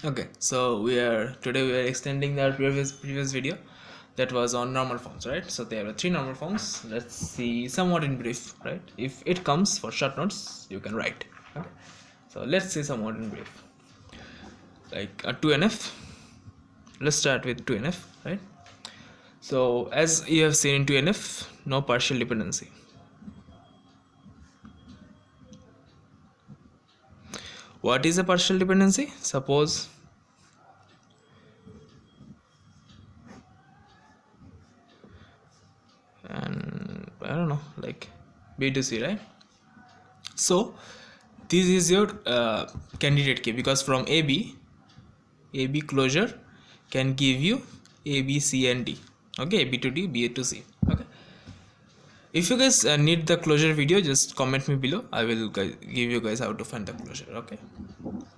Okay, so today we are extending the previous video that was on normal forms, right? So there are three normal forms. Let's see somewhat in brief, right? If it comes for short notes, you can write. Okay, so let's see somewhat in brief. Like a 2NF. Let's start with 2NF, right? So as you have seen in 2NF, no partial dependency. What is a partial dependency? Suppose and I don't know, like B to C, right? So this is your candidate key, because from AB closure can give you A, B, C and D. Okay, B to D, B to C. Okay, if you guys need the closure video, just comment me below. I will give you guys how to find the closure. Okay,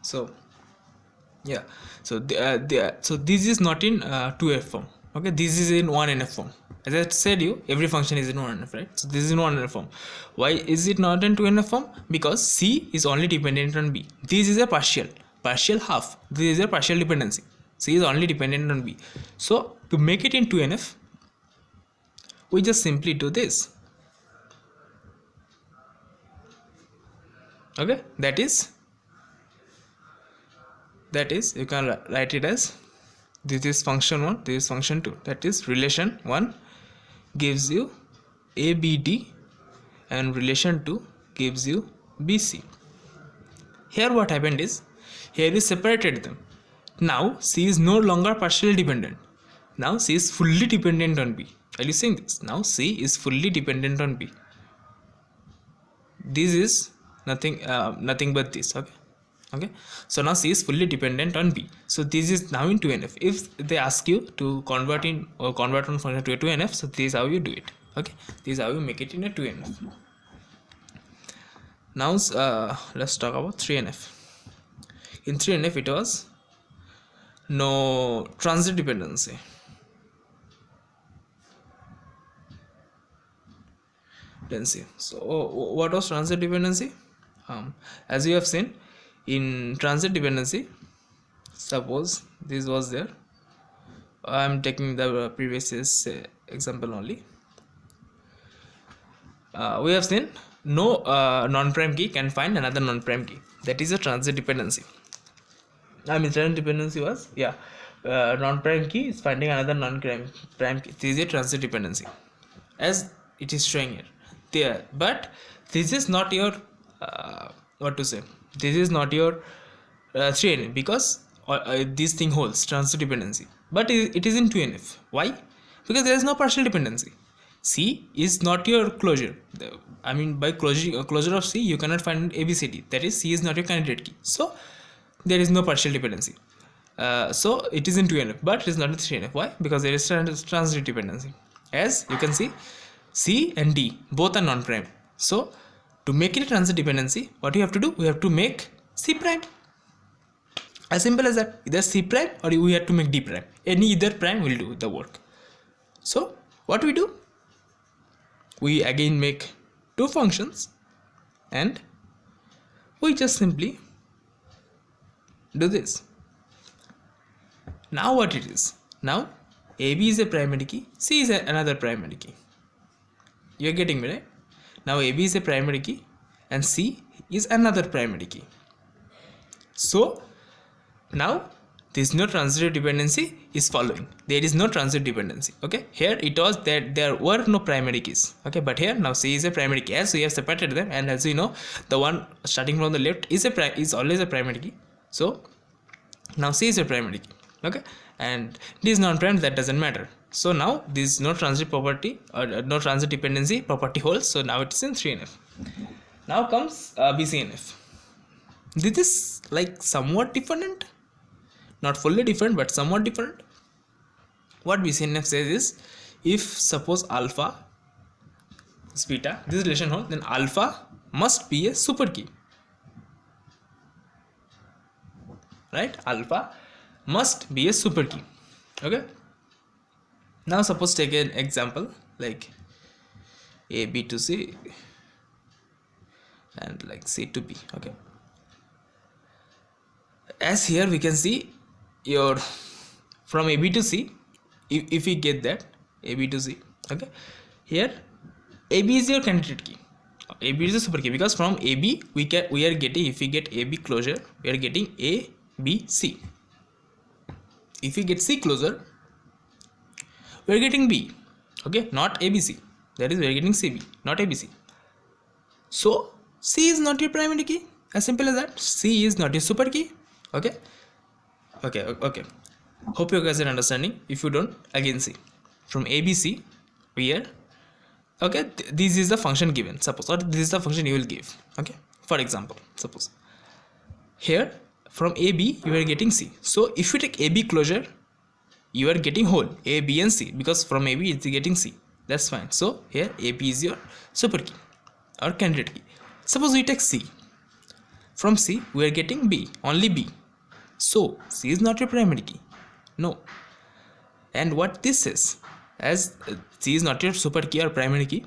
so yeah, so so this is not in 2F form. Okay, this is in 1NF form. As I said you, every function is in 1NF, right? So this is in 1NF form. Why is it not in 2NF form? Because C is only dependent on B. This is a partial half. This is a partial dependency. C is only dependent on B. So to make it in 2NF, we just simply do this. Okay, that is you can write it as this is function 1, this is function 2. That is relation 1 gives you ABD and relation 2 gives you BC. Here what happened is, here we separated them. Now C is no longer partially dependent. Now C is fully dependent on B. Are you seeing this? Now C is fully dependent on B. This is nothing but this. Okay, so now C is fully dependent on B. So this is now in 2NF. If they ask you to convert one function to a 2NF, so this is how you do it. Okay, this is how you make it in a 2NF. Now let's talk about 3NF. In 3NF it was no transit dependency. Let's see. So what was transit dependency? As you have seen, in transit dependency, suppose this was there. I am taking the previous example only. We have seen no non-prime key can find another non-prime key. That is a transit dependency. I mean, transit dependency was non-prime key is finding another non-prime key. This is a transit dependency, as it is showing here. There, but this is not your what to say. This is not your 3NF, because this thing holds transit dependency, but it is in 2NF. Why? Because there is no partial dependency. C is not your closure. I mean, by closure of C, you cannot find ABCD. That is, C is not your candidate key. So there is no partial dependency. So it is in 2NF, but it is not in 3NF. Why? Because there is transit dependency. As you can see, C and D both are non-prime. So to make it a transit dependency, what you have to do? We have to make C prime. As simple as that. Either C prime or we have to make D prime. Either prime will do the work. So what we do? We again make two functions and we just simply do this. Now what it is? Now AB is a primary key, C is another primary key. You are getting me, right? Now AB is a primary key and C is another primary key. So now this no transitive dependency is following. There is no transitive dependency. Okay, here it was that there were no primary keys. Okay, but here now C is a primary key, as we have separated them, and as you know, the one starting from the left is always a primary key. So now C is a primary key. Okay, and this is non-prime, that doesn't matter. So now this no transit property or no transit dependency property holds. So now it is in 3NF. Now comes BCNF. This is like somewhat different, not fully different, but somewhat different. What BCNF says is, if suppose alpha is beta, this relation holds, then alpha must be a super key. Right? Alpha must be a super key. Okay. Now suppose take an example like A, B to C and like C to B. Okay. as here we can see your from AB to C, if we get that AB to C, okay, here AB is your candidate key, AB is the super key, because from AB we are getting, if we get AB closure, we are getting A, B, C. If we get C closure, we are getting B, okay, not ABC, that is we are getting CB, not ABC. So C is not your primary key, as simple as that. C is not your super key, okay. Hope you guys are understanding. If you don't, again see from ABC here, okay, this is the function given, suppose, or this is the function you will give, okay. For example, suppose here from AB you are getting C, so if you take AB closure, you are getting whole A, B and C, because from AB it's getting C, that's fine. So here AB is your super key or candidate key. Suppose we take C, from C we are getting B, only B, so C is not your primary key, no. And what this says, as C is not your super key or primary key,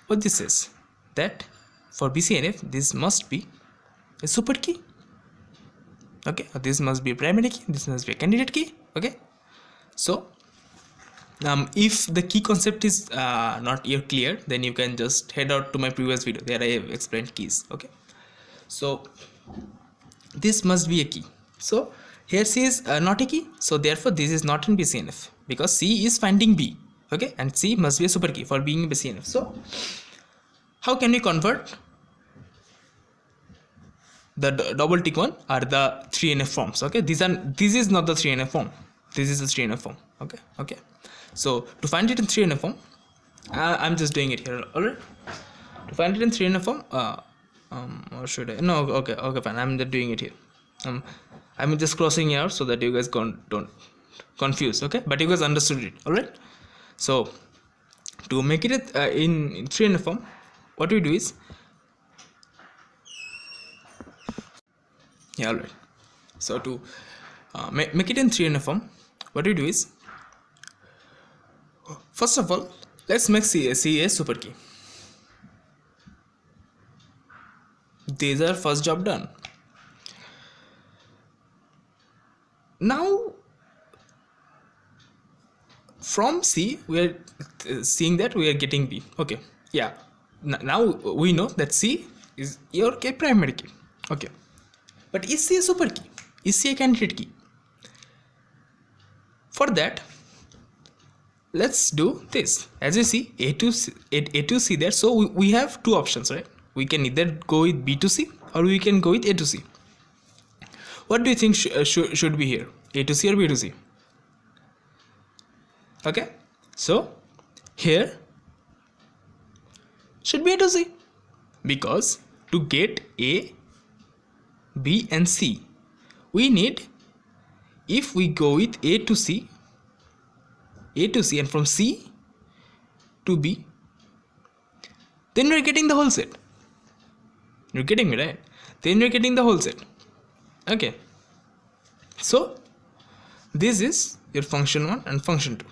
what this says, that for BCNF this must be a super key, okay, this must be a primary key, this must be a candidate key, okay. So if the key concept is not yet clear, then you can just head out to my previous video, there I have explained keys, okay. So this must be a key, so here C is not a key, so therefore this is not in BCNF, because C is finding B, okay, and C must be a super key for being BCNF. So how can we convert the double tick one or the 3NF forms, okay. This is not the 3NF form, this is the 3NF form, okay. So to find it in 3NF form, I'm just doing it here, alright. To find it in 3NF form, or should I? No, okay, fine, I'm just doing it here. I'm just crossing it out so that you guys don't confuse, okay, but you guys understood it, alright. So to make it in 3NF form, what we do is, yeah, alright. So to make it in 3NF form, what we do is, first of all, let's make C a super key. These are first job done. Now from C we are seeing that we are getting B, okay, yeah. Now we know that C is your primary key, okay, but is C a super key, is C a candidate key? For that, let's do this. As you see, A to C there, so we have two options, right? We can either go with B to C or we can go with A to C. What do you think should be here, A to C or B to C? Okay, so here should be A to C, because to get A, B and C, we need, if we go with A to C and from C to B, then we're getting the whole set. You're getting me, right? Then you're getting the whole set, okay. So this is your function 1 and function 2,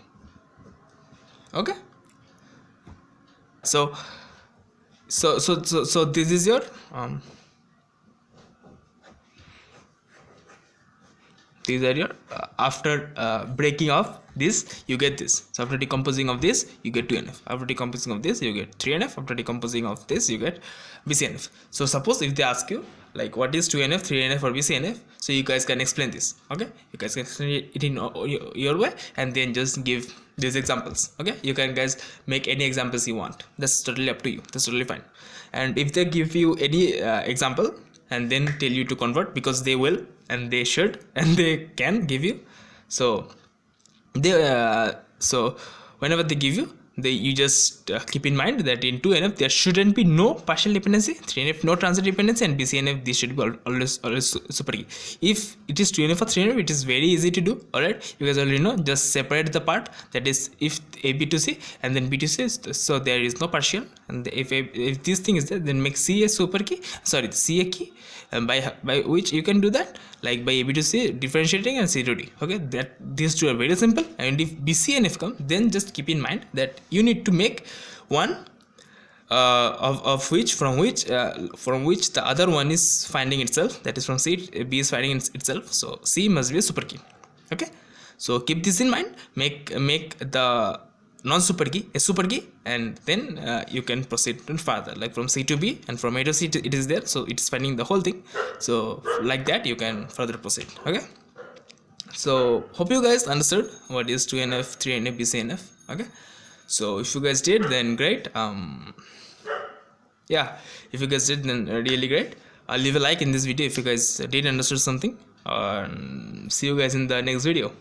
okay. So this is your these are your after breaking off this, you get this. So after decomposing of this, you get 2NF. After decomposing of this, you get 3NF. After decomposing of this, you get BCNF. So suppose if they ask you like what is 2NF, 3NF or BCNF, so you guys can explain this, okay. You guys can explain it in your way and then just give these examples, okay. You can guys make any examples you want, that's totally up to you, that's totally fine. And if they give you any example and then tell you to convert, because they will and they should and they can give you, so they so whenever they give you, you just keep in mind that in 2NF there shouldn't be no partial dependency, 3NF no transit dependency, and BCNF this should be always super key. If it is 2NF or 3NF, it is very easy to do, alright. You guys already know, just separate the part, that is if A B to C and then B to C, so there is no partial, and if this thing is there, then make C a super key, sorry, C a key, and by which you can do that, like by A B to C differentiating and C to D, okay. That these two are very simple. And if BCNF come, then just keep in mind that you need to make one of which from which the other one is finding itself, that is from C B is finding itself, so C must be a super key. Okay, so keep this in mind, make the non-super key a super key, and then you can proceed further, like from C to B and from A to C it is there, so it is finding the whole thing. So like that you can further proceed. Okay, so hope you guys understood what is 2NF, 3NF, BCNF. Okay, so if you guys did, then great. Yeah, if you guys did, then really great. I'll leave a like in this video if you guys did understood something. See you guys in the next video.